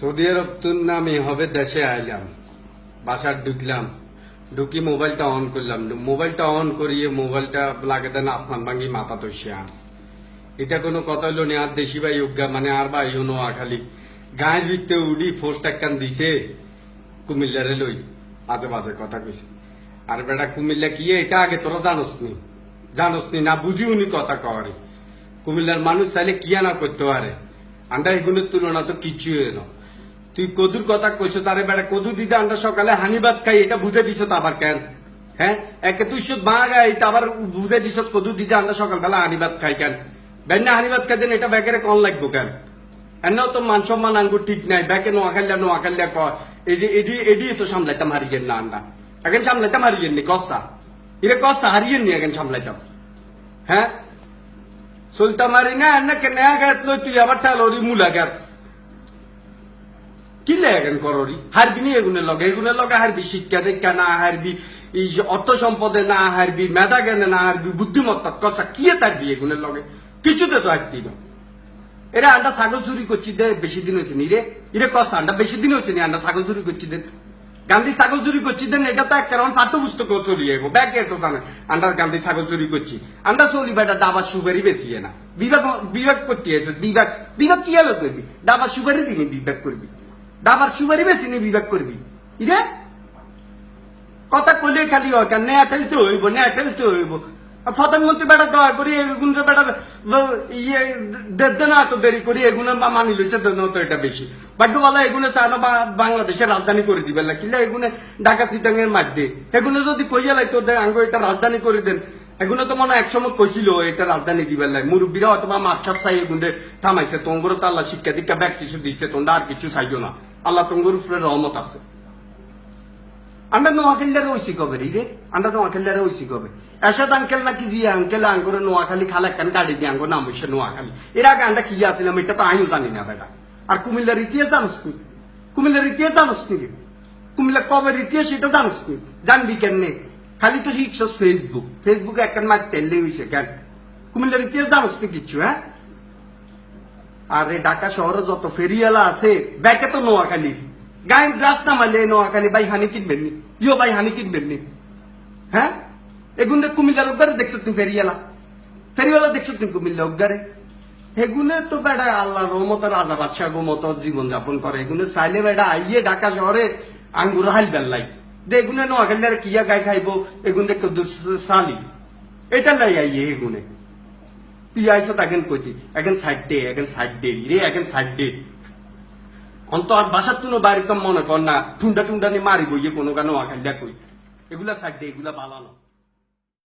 Saudi আরব আমি হবে দেশে আইলাম, বাসার ঢুকলাম, ঢুকি মোবাইলটা অন করলাম, মোবাইলটা অন করিয়ে মোবাইলটা লাগে দেন আসমান ভাঙ্গি মাথা তৈশা। এটা কোনো কথা হইলো নি। আর দেশি ভাই উজ্ঞা মানে আর ভাই হনো খালি গায়ের ভিতরে উড়ি ফোর্সটা একখান দিছে কুমিল্লারে লই আজে বাজে কথা কইছে। আর বেটা কুমিল্লা কি এটা আগে তোরা জানোস নি না বুঝিও নি কথা কওয়ারে। কুমিল্লার মানুষ চাইলে কিয়া না করতে পারে, আন্ডা এগুলোর তুলনা তো কিছুই না। তুই কদুর কথা কইছো তারে বেড়া কদু দিতে আন্ডা সকালে হানিবাদ খাই এটা বুঝে দিছ তো আবার কেন? হ্যাঁ একে তুই শুধু মা গাই আবার বুঝে দিছ কদু দিতে আন্ডা সকালবেলা হানিবাদ খাই কেন? বেন্না হানিবাদ খাইতেন এটা ব্যাগের কন লাগবো কেন? এনাও তো মান সম্মান আঙ্গুর ঠিক নাই, ব্যাকে নোয়া খাইলা কয় এডি তো সামলাইতাম হারিয়েন না আন্ডা এখন সামলাইতাম হারিয়েন নি কসা এরে কসা হারিয়েন নি এখন সামলাইতাম। হ্যাঁ সুলতা মারি না এনে কে নেয়া গাত লই তুই আবার ঠালোরি মুলা গাত কি লেগেন কররি হারবি নি এগুনের লগে হারবি শিক্ষা দীক্ষা না হারবি এই অর্থ সম্পদে না হারবি মেধা জ্ঞানে না হারবি বুদ্ধিমত্তা কসা কি তারবি এগুনের লগে কিছুতে তো হারতি না। এরা আন্ডা ছাগল চুরি করছি দে বেশি দিন হয়েছে নি রে ইরে কসা আন্ডা বেশি দিন হয়েছে নি আন্ডা ছাগল চুরি করছি দেন গান্ধী ছাগল চুরি করছি দেন এটা তো একটা পাঠ্যপুস্তক চলি যাবো ব্যাগে তো জানে আন্ডার গান্ধী ছাগল চুরি করছি আন্ডা চলি বেটা ডাবা সুগারি বেশি না বিবেক করতে আছে বিবেক কি হলো করবি ডাবা সুগারি দিনি বিবেক করবি ডাবার সুগারি বেশি নি বিবেক করবি ইরে কথা কইলে খালি হয় কেন নেয়া ঠেলতে হইব প্রধানমন্ত্রী বেটা দয়া করি এগুন বেটা ইয়ে দেন না তো দেরি করি এগুলো মানি লইছে দেন তো এটা বেশি বাকি বলা এগুলো চানো বাংলাদেশের রাজধানী করে দিবেন না কিলে এগুলো ঢাকা চিটাং এর মাধ্যমে এগুলো যদি কইয়া লাই তো আঙ্গ এটা রাজধানী করে দেন এগুলো তো মনে একসময় কইছিল এটা রাজধানী দিবেন লাই মুরব্বীরা অথবা মাপসাপ চাই এগুলো থামাইছে তোমগর তো আল্লাহ শিক্ষা দীক্ষা ব্যাগ কিছু দিচ্ছে তোমরা আর কিছু চাইও না আল্লাহ তোমগর উপরে রহমত আছে। আমরা নোয়াখালীরা হইছি কবে রে আমরা নোয়াখালীরা হইছি কবে এরশাদ আঙ্কেল নাকি জিয়া আঙ্কেল আঙ্গুরে নোয়াখালী খালা কেন গাড়ি দিয়ে আঙ্গুর নাম হইছে নোয়াখালী এর আগে আমরা কি আসছিলাম এটা তো আমিও জানি না বেটা। আর কুমিল্লার ইতিহাস জানোস নি কুমিল্লা কবের ইতিহাস এটা জানোস নি জানবি কেন খালি তো শিখছস ফেসবুকে একখান মাছ তেললে হইছে কেন কুমিল্লার ইতিহাস জানোস নি কিছু? হ্যাঁ আরে ঢাকা শহরে যত ফেরিওয়ালা আছে ব্যাকে তো নোয়াখালী গায়ে গ্লাস নামালে নোয়াখালী ভাই হানি কিনবেন নি ইয়ো ভাই হানি কিনবেন নি? হ্যাঁ এগুলো কুমিল্লার উদ্গারে দেখছো তুমি ফেরিওয়ালা দেখছো তুমি কুমিল্লা উদ্গারে এগুলো তো বেড়া আল্লাহ রহমত রাজা বাদশাহ মতো জীবন যাপন করে এগুলো চাইলে বেড়া আইয়ে ঢাকা শহরে আঙ্গুর হাল বেল্লাই দে এগুলো নোয়াখালীর কিয়া গায়ে খাইবো এগুলো সালি এটা লাই আইয়ে এগুলো তুই আইছ তাকেন কইতি এখন সাইড দে রে এখন সাইড দে অন্ত আর বাসার তুনো বাড়িতে মনে কর না টুন্ডা নি মারিব ইয়ে কোনো গান নোয়াখালীরা কই এগুলা সাইড দে এগুলা বালানো।